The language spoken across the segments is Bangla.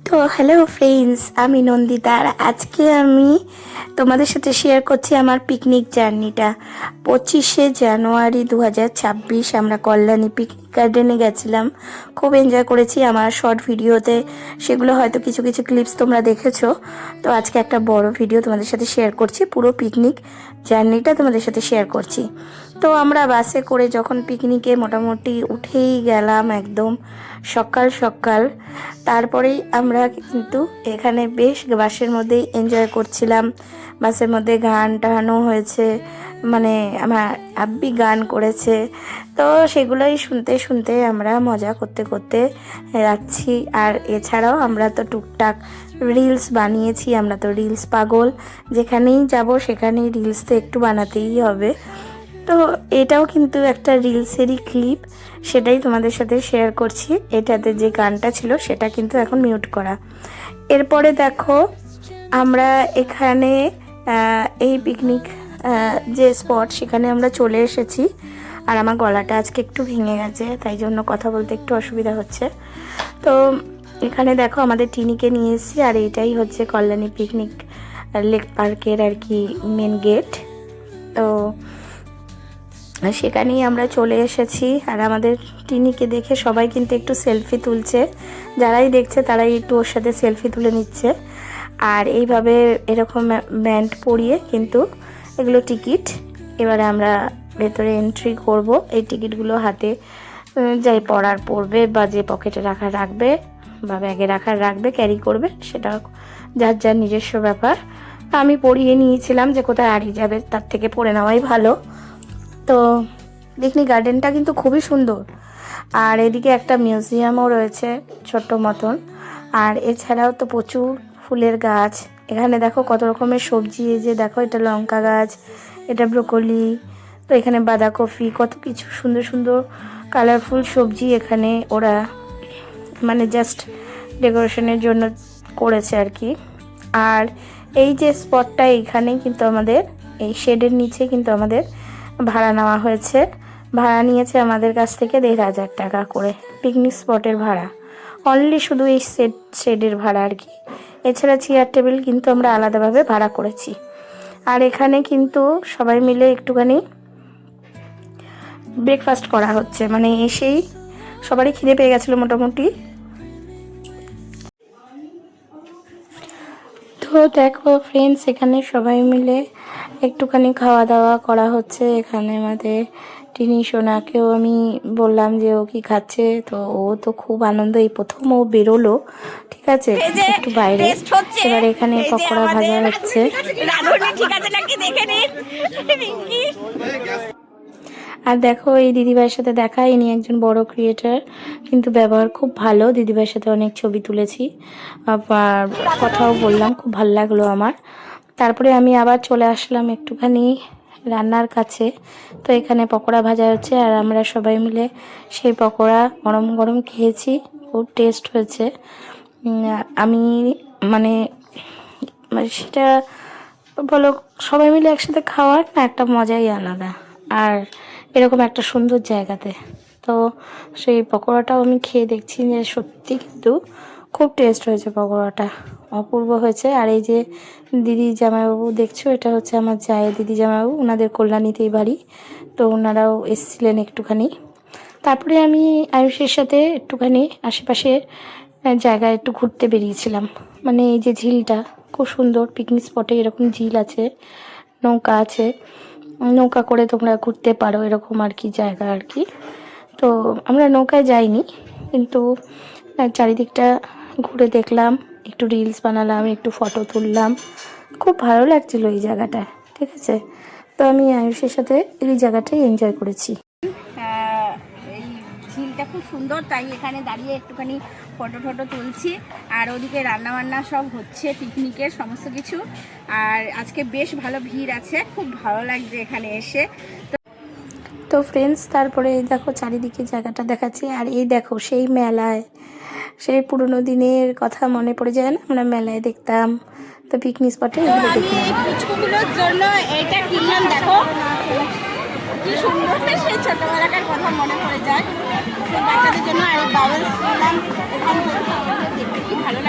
তো হ্যালো ফ্রেন্ডস, আমি নন্দিতা। আর আজকে আমি তোমাদের সাথে শেয়ার করছি আমার পিকনিক জার্নিটা। 25শে জানুয়ারি 2026 আমরা কল্যাণী পিকনিক গার্ডেনে গেছিলাম। খুব এনজয় করেছি। আমার শর্ট ভিডিওতে সেগুলো হয়তো কিছু কিছু ক্লিপস তোমরা দেখেছো। তো আজকে একটা বড় ভিডিও তোমাদের সাথে শেয়ার করছি, পুরো পিকনিক জার্নিটা তোমাদের সাথে শেয়ার করছি। তো আমরা বাসে করে যখন পিকনিকে মোটামুটি উঠেই গেলাম একদম সকাল সকাল, তারপরেই আমরা কিন্তু এখানে বেশ বাসের মধ্যেই এনজয় করছিলাম। বাসের মধ্যে গান টানও হয়েছে, মানে আমার আব্বি গান করেছে। তো সেগুলোই শুনতে শুনতে আমরা মজা করতে করতে যাচ্ছি। আর এছাড়াও আমরা তো টুকটাক রিলস বানিয়েছি, আমরা তো রিলস পাগল। যেখানেই যাব সেখানেই রিলস তো একটু বানাতেই হবে। তো এটাও কিন্তু একটা রিলসেরই ক্লিপ, সেটাই তোমাদের সাথে শেয়ার করছি। এটাতে যে গানটা ছিল সেটা কিন্তু এখন মিউট করা। এরপরে দেখো আমরা এখানে এই পিকনিক যে স্পট সেখানে আমরা চলে এসেছি। আর আমার গলাটা আজকে একটু ভেঙে গেছে, তাই জন্য কথা বলতে একটু অসুবিধা হচ্ছে। তো এখানে দেখো আমাদের টিনিকে নিয়ে এসেছি। আর এইটাই হচ্ছে কল্যাণী পিকনিক লেক পার্কের আর কি মেন গেট। তো সেখানেই আমরা চলে এসেছি। আর আমাদের টিনিকে দেখে সবাই কিন্তু একটু সেলফি তুলছে, যারাই দেখছে তারাই একটু ওর সাথে সেলফি তুলে নিচ্ছে। আর এইভাবে এরকম ব্যান্ড পরিয়ে কিন্তু এগুলো টিকিট। এবারে আমরা ভেতরে এন্ট্রি করব। এই টিকিটগুলো হাতে যাই পরার পরবে, বা যে পকেটে রাখা রাখবে, বা ব্যাগে রাখার রাখবে, ক্যারি করবে, সেটা যার যার নিজস্ব ব্যাপার। আমি পরিয়ে নিয়েছিলাম, যে কোথায় হারিয়ে যাবে তার থেকে পরে নেওয়াই ভালো। তো পিকনিক গার্ডেনটা কিন্তু খুবই সুন্দর। আর এদিকে একটা মিউজিয়ামও রয়েছে ছোট্ট মতন। আর এছাড়াও তো প্রচুর ফুলের গাছ। এখানে দেখো কত রকমের সবজি, এই যে দেখো এটা লঙ্কা গাছ, এটা ব্রোকলি, তো এখানে বাঁধাকপি, কত কিছু সুন্দর সুন্দর কালারফুল সবজি এখানে ওরা মানে জাস্ট ডেকোরেশনের জন্য করেছে আর কি। আর এই যে স্পটটা, এইখানেই কিন্তু আমাদের এই শেডের নিচে কিন্তু আমাদের ভাড়া নেওয়া হয়েছে। ভাড়া নিয়েছে আমাদের কাছ থেকে 1,500 টাকা করে পিকনিক স্পটের ভাড়া। অনলি শুধু এই শেডের ভাড়া আর কি। এছাড়া চেয়ার টেবিল কিন্তু আমরা আলাদাভাবে ভাড়া করেছি। আর এখানে কিন্তু সবাই মিলে একটুখানি ব্রেকফাস্ট করা হচ্ছে, মানে এসেই সবারই খিদে পেয়ে গেছিলো মোটামুটি। তো দেখো ফ্রেন্ডস, এখানে সবাই মিলে একটুখানি খাওয়া দাওয়া করা হচ্ছে। এখানে আমাদের টিনি সোনাকেও আমি বললাম যে ও কি খাচ্ছে, তো ও তো খুব আনন্দ, এই প্রথম ও বেরোলো, ঠিক আছে, একটু বাইরে। এবার এখানে পকোড়া ভাজা হচ্ছে। আর দেখো এই দিদিভাইয়ের সাথে দেখা, ইনি একজন বড় ক্রিয়েটার, কিন্তু ব্যবহার খুব ভালো। দিদিভাইয়ের সাথে অনেক ছবি তুলেছি, আবার কথাও বললাম, খুব ভালো লাগলো আমার। তারপরে আমি আবার চলে আসলাম একটুখানি রান্নার কাছে। তো এখানে পকোড়া ভাজা হচ্ছে, আর আমরা সবাই মিলে সেই পকোড়া গরম গরম খেয়েছি। খুব টেস্ট হয়েছে। আমি মানে সেটা বলো, সবাই মিলে একসাথে খাওয়ার না একটা মজাই আলাদা। আর এরকম একটা সুন্দর জায়গাতে, তো সেই পকোড়াটাও আমি খেয়ে দেখছি যে সত্যি কিন্তু খুব টেস্ট হয়েছে, পকোড়াটা অপূর্ব হয়েছে। আর এই যে দিদি জামাইবাবু দেখছো, এটা হচ্ছে আমার জায়ের দিদি জামাইবাবু, ওনাদের কল্যাণীতেই বাড়ি। তো ওনারাও এসেছিলেন একটুখানি। তারপরে আমি আয়ুষের সাথে একটুখানি আশেপাশে জায়গায় একটু ঘুরতে বেরিয়েছিলাম। মানে এই যে ঝিলটা খুব সুন্দর, পিকনিক স্পটে এরকম ঝিল আছে, নৌকা আছে, নৌকা করে তোমরা ঘুরতে পারো, এরকম আর কি জায়গা আর কি। তো আমরা নৌকায় যাইনি, কিন্তু চারিদিকটা ঘুরে দেখলাম, একটু রিলস বানালাম, একটু ফটো তুললাম। খুব ভালো লাগছিলো এই জায়গাটা, ঠিক আছে। তো আমি আয়ুষের সাথে এই জায়গাটাই এনজয় করেছি। এই ঝিলটা খুব সুন্দর, তাই এখানে দাঁড়িয়ে একটুখানি ফটো ফটো তুলছি। আর ওদিকে রান্নাবান্না সব হচ্ছে, পিকনিকের সমস্ত কিছু। আর আজকে বেশ ভালো ভিড় আছে, খুব ভালো লাগছে এখানে এসে। তো ফ্রেন্ডস, তারপরে দেখো চারিদিকে জায়গাটা দেখাচ্ছি। আর এই দেখো সেই মেলায়, সেই পুরোনো দিনের কথা মনে পড়ে যায় না, আমরা মেলায় দেখতাম। তো পিকনিক স্পটে এগুলো দেখলাম। পুচকুগুলোর জন্য এটা কিনলাম, দেখো কি সুন্দর, সেই ছোটবেলাকার কথা মনে পড়ে যায়। বাচ্চাদের জন্য আর বাউলস কিনলাম, দেখতে কি ভালো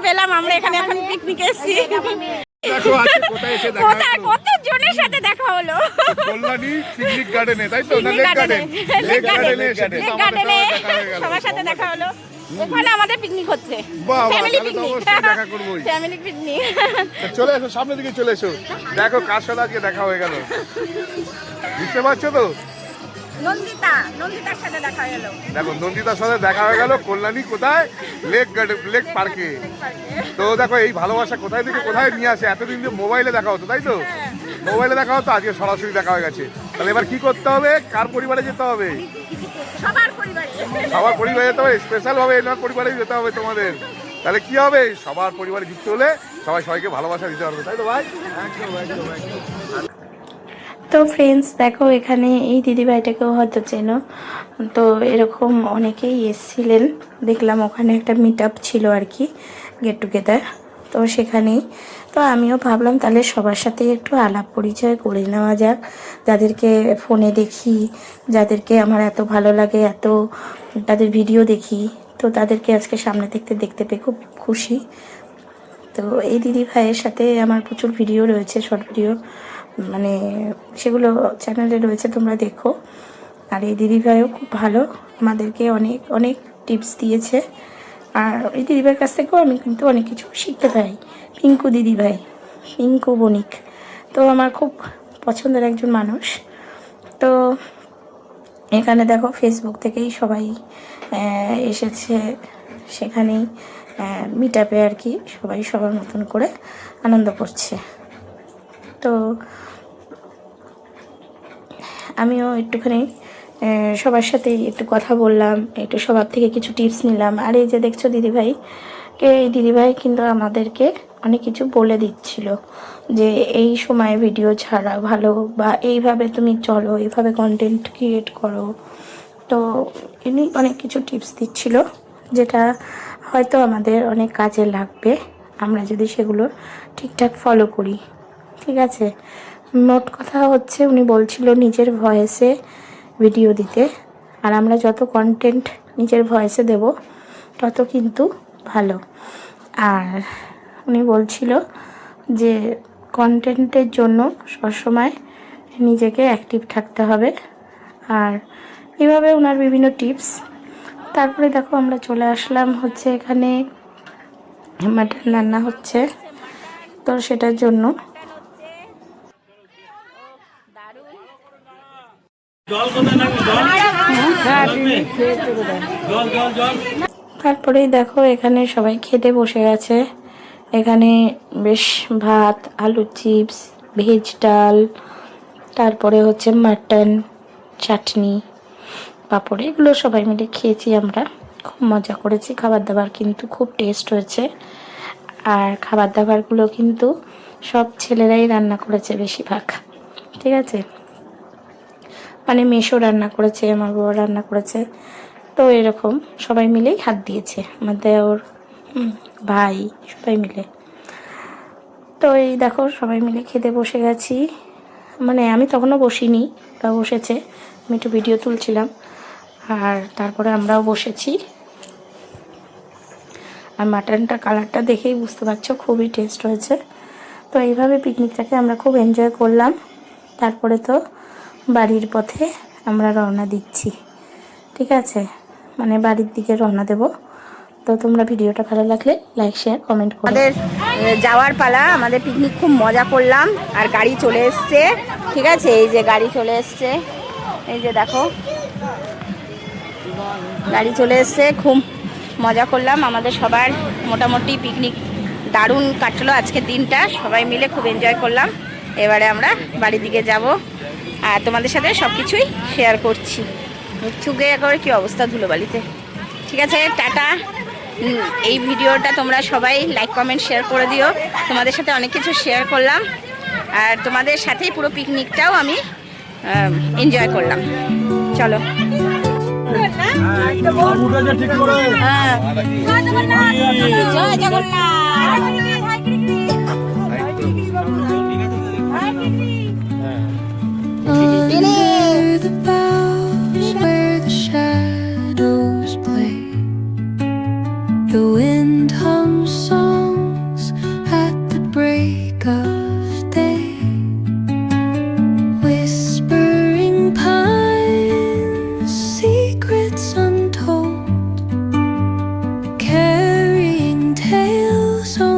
পেলাম আমরা এখানে এখন পিকনিকে এসেছি। দেখো আজকে কোথায় এসে দেখা কোথায় হলো? কত জনের সাথে দেখা হলো। কল্যাণী পিকনিক গার্ডেনে, তাই তো? না, Picnic লেক garden-এ। গার্ডেন। লেক গার্ডেনে এসে লেক কিন্তু আমাদের গার্ডেনে সাথে দেখা হয়ে গেল। সবার সাথে দেখা হলো। এখানে আমাদের পিকনিক হচ্ছে, বাহ, বাহ, ফ্যামিলি তাহলে তো পিকনিক, অবশ্যই দেখা করবোই। Family picnic. চলে এসো, সামনের দিকে চলে এসো। দেখো কার সাথে আজকে দেখা হয়ে গেল, বুঝতে পারছো তো? নন্দিতার সাথে দেখা হলো। দেখো নন্দিতার সাথে দেখা হয়ে গেল কল্যাণী কোথায়? লেক গার্ডেন, লেক পার্কে। তো দেখো এই ভালোবাসা কোথায় থেকে কোথায় নিয়ে আসে। এতদিন যে মোবাইলে দেখা হতো, তাই তো? মোবাইলে দেখা হতো, আজকে সরাসরি দেখা হয়ে গেছে। তাহলে এবার কি করতে হবে? কার পরিবারে যেতে হবে? সবার পরিবারে, সবার পরিবারে যেতে হবে, স্পেশাল ভাবে এনার পরিবারে যেতে হবে তোমাদের। তাহলে কি হবে? সবার পরিবারে যুক্ত হলে সবাই সবাইকে ভালোবাসা দিতে পারবে, তাই তো ভাই? একদম একদম একদম। তো ফ্রেন্ডস দেখো এখানে এই দিদিভাইটাকেও হয়তো চেনো, তো এরকম অনেকেই এসছিলেন, দেখলাম ওখানে একটা মিট আপ ছিল আর কি, গেট টুগেদার। তো সেখানেই তো আমিও ভাবলাম তাহলে সবার সাথে একটু আলাপ পরিচয় করে নেওয়া যাক, যাদেরকে ফোনে দেখি, যাদেরকে আমার এত ভালো লাগে, এত তাদের ভিডিও দেখি, তো তাদেরকে আজকে সামনে দেখতে পেয়ে খুব খুশি। তো এই দিদি ভাইয়ের সাথে আমার প্রচুর ভিডিও রয়েছে, শর্ট ভিডিও, মানে সেগুলো চ্যানেলে রয়েছে, তোমরা দেখো। আর এই দিদি ভাইও খুব ভালো, আমাদেরকে অনেক অনেক টিপস দিয়েছে। আর এই দিদি ভাইয়ের কাছ থেকেও আমি কিন্তু অনেক কিছু শিখতে পারি। পিঙ্কু দিদি ভাই, পিঙ্কু বণিক, তো আমার খুব পছন্দের একজন মানুষ। তো এখানে দেখো ফেসবুক থেকেই সবাই এসেছে, সেখানেই মিট আপে আর কি সবাই সবার মতন করে আনন্দ করছে। তো আমিও একটুখানি সবার সাথে একটু কথা বললাম, একটু সবার থেকে কিছু টিপস নিলাম। আর এই যে দেখছো দিদিভাইকে, এই দিদিভাই কিন্তু আমাদেরকে অনেক কিছু বলে দিচ্ছিল যে এই সময় ভিডিও ছাড়া ভালো, বা এইভাবে তুমি চলো, এইভাবে কন্টেন্ট ক্রিয়েট করো। তো ইনি অনেক কিছু টিপস দিচ্ছিল, যেটা হয়তো আমাদের অনেক কাজে লাগবে আমরা যদি সেগুলো ঠিকঠাক ফলো করি। ঠিক আছে, মোট কথা হচ্ছে উনি বলছিল নিজের ভয়েসে ভিডিও দিতে, আর আমরা যত কন্টেন্ট নিজের ভয়েসে দেব তত কিন্তু ভালো। আর উনি বলছিল যে কন্টেন্টের জন্য সবসময় নিজেকে অ্যাক্টিভ থাকতে হবে। আর এভাবে ওনার বিভিন্ন টিপস। তারপরে দেখো আমরা চলে আসলাম হচ্ছে এখানে মাটন রান্না হচ্ছে, তো সেটার জন্য তারপরেই দেখো এখানে সবাই খেতে বসে গেছে। এখানে বেশ ভাত, আলু চিপস, ভেজ ডাল, তারপরে হচ্ছে মাটন, চাটনি, পাঁপড়, এগুলো সবাই মিলে খেয়েছি আমরা, খুব মজা করেছি। খাবার দাবার কিন্তু খুব টেস্ট হয়েছে। আর খাবার দাবারগুলো কিন্তু সব ছেলেরাই রান্না করেছে বেশিরভাগ, ঠিক আছে, মানে মেশো রান্না করেছে, আমার বউ রান্না করেছে। তো এরকম সবাই মিলেই হাত দিয়েছে, আমার দেওর, ভাই, সবাই মিলে। তো এই দেখো সবাই মিলে খেতে বসে গেছি, মানে আমি তখনও বসিনি, ওরা বসেছে, আমি একটু ভিডিও তুলছিলাম। আর তারপরে আমরাও বসেছি। আর মাটনটা কালারটা দেখেই বুঝতে পারছো খুবই টেস্ট হয়েছে। তো এইভাবে পিকনিকটাকে আমরা খুব এনজয় করলাম। তারপরে তো বাড়ির পথে আমরা রওনা দিচ্ছি, ঠিক আছে, মানে বাড়ির দিকে রওনা দেব। তো তোমরা ভিডিওটা ভালো লাগলে লাইক, শেয়ার, কমেন্ট করো। আমাদের যাওয়ার পালা, আমাদের পিকনিক খুব মজা করলাম। আর গাড়ি চলে এসছে, ঠিক আছে, এই যে গাড়ি চলে এসছে, এই যে দেখো গাড়ি চলে এসছে। খুব মজা করলাম, আমাদের সবার মোটামুটি পিকনিক দারুণ কাটলো আজকের দিনটা, সবাই মিলে খুব এনজয় করলাম। এবারে আমরা বাড়ির দিকে যাব আর তোমাদের সাথে সব কিছুই শেয়ার করছি। চুগে করে কি অবস্থা ধুলোবালিতে। ঠিক আছে, টাটা। এই ভিডিওটা তোমরা সবাই লাইক, কমেন্ট, শেয়ার করে দিও। তোমাদের সাথে অনেক কিছু শেয়ার করলাম, আর তোমাদের সাথেই পুরো পিকনিকটাও আমি এনজয় করলাম। চলো। জয় জগন্নাথ।